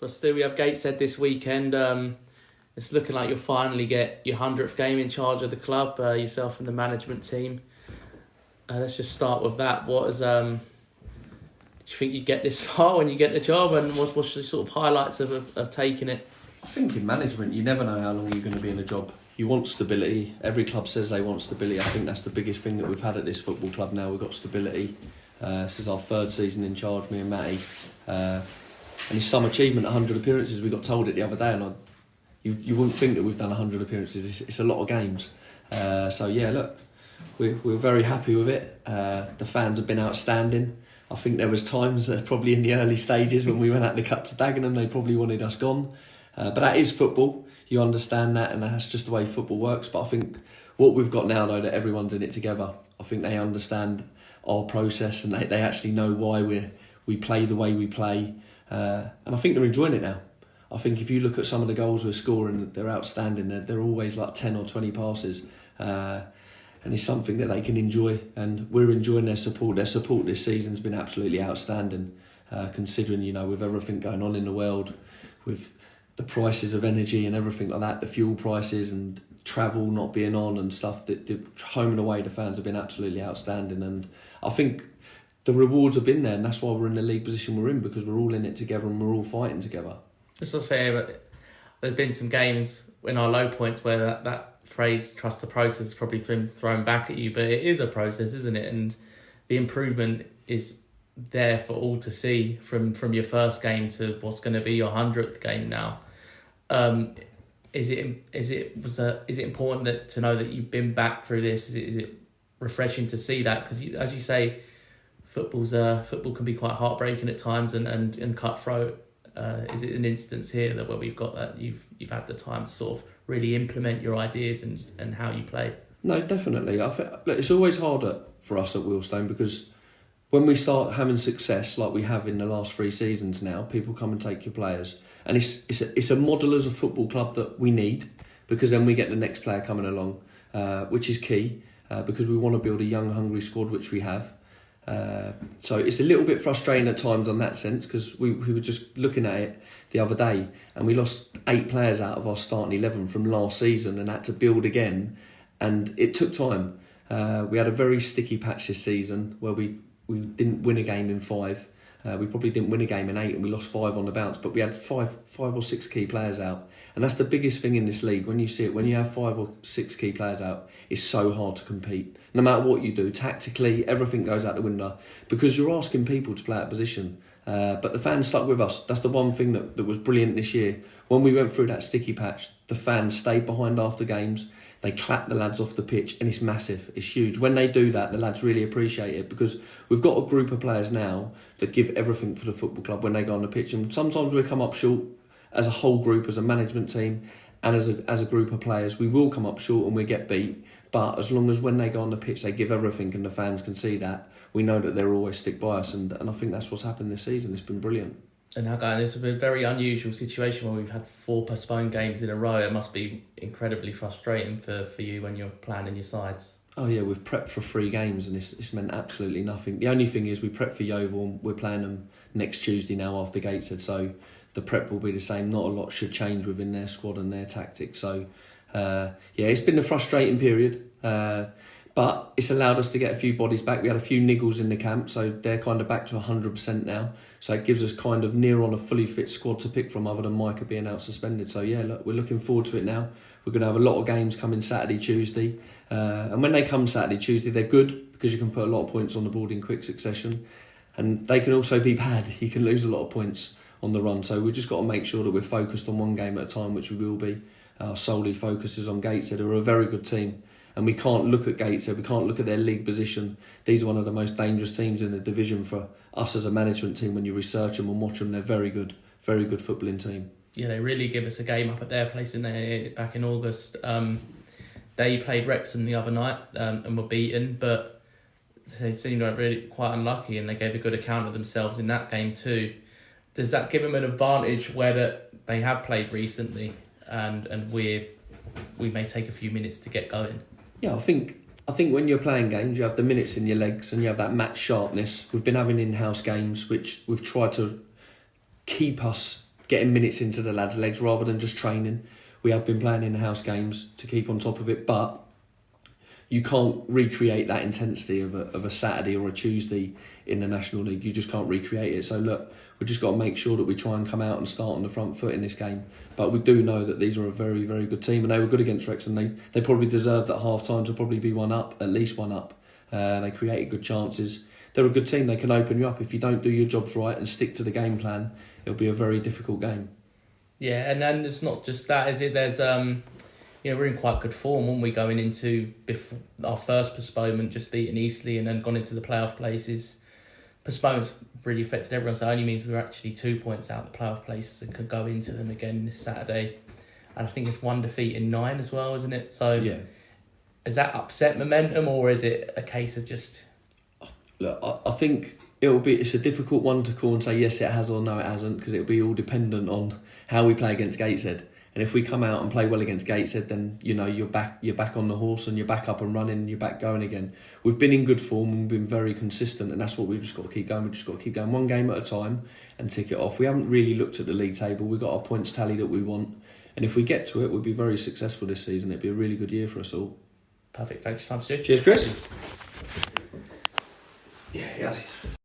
But still, we have Gateshead this weekend. It's looking like you'll finally get your 100th game in charge of the club, yourself and the management team. Let's just start with that. Did you think you'd get this far when you get the job, and what's the sort of highlights of taking it? I think in management, you never know how long you're going to be in a job. You want stability. Every club says they want stability. I think that's the biggest thing that we've had at this football club now. We've got stability. This is our third season in charge, me and Matty. And it's some achievement, 100 appearances. We got told it the other day, and you wouldn't think that we've done 100 appearances. It's a lot of games. So yeah, look, we're very happy with it. The fans have been outstanding. I think there was times probably in the early stages when we went out the cup to Dagenham, they probably wanted us gone. But that is football. You understand that, and that's just the way football works. But I think what we've got now, though, that everyone's in it together, I think they understand our process, and they actually know why we play the way we play. And I think they're enjoying it now. I think if you look at some of the goals we're scoring, they're outstanding. They're always like 10 or 20 passes. And it's something that they can enjoy. And we're enjoying their support. Their support this season's been absolutely outstanding, considering, with everything going on in the world, with the prices of energy and everything like that, the fuel prices and travel not being on and stuff. The home and away, the fans have been absolutely outstanding. And I think the rewards have been there, and that's why we're in the league position we're in, because we're all in it together and we're all fighting together. Just to say, but there's been some games in our low points where that phrase "trust the process" has probably been thrown back at you, but it is a process, isn't it? And the improvement is there for all to see from your first game to what's going to be your 100th game now. Is it important to know that you've been back through this? Is it refreshing to see that? Because as you say, football can be quite heartbreaking at times and cutthroat. Is it an instance here where we've got that you've had the time to sort of really implement your ideas and how you play? No, definitely. I think it's always harder for us at Wealdstone, because when we start having success like we have in the last 3 seasons now, people come and take your players, and it's a model as a football club that we need, because then we get the next player coming along, which is key, because we want to build a young, hungry squad, which we have. So it's a little bit frustrating at times on that sense, because we were just looking at it the other day and we lost 8 players out of our starting 11 from last season and had to build again, and it took time. We had a very sticky patch this season where we didn't win a game in 5. We probably didn't win a game in 8, and we lost 5 on the bounce, but we had five or 6 key players out, and that's the biggest thing in this league. When you see it, when you have 5 or 6 key players out, it's so hard to compete. No matter what you do, tactically, everything goes out the window, because you're asking people to play out position. But the fans stuck with us. That's the one thing that was brilliant this year. When we went through that sticky patch, the fans stayed behind after games. They clap the lads off the pitch, and it's massive, it's huge. When they do that, the lads really appreciate it, because we've got a group of players now that give everything for the football club when they go on the pitch. And sometimes we come up short as a whole group, as a management team, and as a group of players. We will come up short and we get beat. But as long as when they go on the pitch, they give everything and the fans can see that, we know that they'll always stick by us. And I think that's what's happened this season. It's been brilliant. And now, guys, this has been a very unusual situation where we've had 4 postponed games in a row. It must be incredibly frustrating for you when you're planning your sides. Oh yeah, we've prepped for 3 games and it's meant absolutely nothing. The only thing is we prepped for Yeovil. We're playing them next Tuesday now after Gateshead, so the prep will be the same. Not a lot should change within their squad and their tactics. So yeah, it's been a frustrating period. But it's allowed us to get a few bodies back. We had a few niggles in the camp, so they're kind of back to 100% now. So it gives us kind of near on a fully fit squad to pick from, other than Micah being out suspended. So yeah, look, we're looking forward to it now. We're going to have a lot of games coming Saturday, Tuesday. And when they come Saturday, Tuesday, they're good, because you can put a lot of points on the board in quick succession. And they can also be bad. You can lose a lot of points on the run. So we've just got to make sure that we're focused on one game at a time, which we will be. Our solely focus is on Gateshead, who are a very good team. And we can't look at Gateshead, we can't look at their league position. These are one of the most dangerous teams in the division for us as a management team. When you research them and watch them, they're very good footballing team. Yeah, they really give us a game up at their place back in August. They played Wrexham the other night and were beaten, but they seemed like really quite unlucky, and they gave a good account of themselves in that game too. Does that give them an advantage where that they have played recently and we may take a few minutes to get going? Yeah, I think when you're playing games, you have the minutes in your legs and you have that match sharpness. We've been having in-house games, which we've tried to keep us getting minutes into the lads' legs rather than just training. We have been playing in-house games to keep on top of it, but you can't recreate that intensity of a Saturday or a Tuesday in the National League. You just can't recreate it. So look, we've just got to make sure that we try and come out and start on the front foot in this game. But we do know that these are a very, very good team, and they were good against Wrexham. They probably deserved at half-time to probably be one up, at least one up. They created good chances. They're a good team. They can open you up. If you don't do your jobs right and stick to the game plan, it'll be a very difficult game. Yeah, and then it's not just that, is it? There's we're in quite good form when we going into our first postponement, just beating Eastleigh and then gone into the playoff places. Postponements really affected everyone, so it only means we're actually 2 points out of the playoff places and could go into them again this Saturday. And I think it's 1 defeat in 9 as well, isn't it? So yeah. Has that upset momentum, or is it a case of just... Look, I think it's a difficult one to call and say yes it has or no it hasn't, because it'll be all dependent on how we play against Gateshead. And if we come out and play well against Gateshead, then you're back on the horse and you're back up and running and you're back going again. We've been in good form and we've been very consistent, and that's what we've just got to keep going. We've just got to keep going one game at a time and tick it off. We haven't really looked at the league table. We've got our points tally that we want, and if we get to it, we'll be very successful this season. It'll be a really good year for us all. Perfect. Thanks for your time, Stu. Cheers, Chris. Yeah, yes.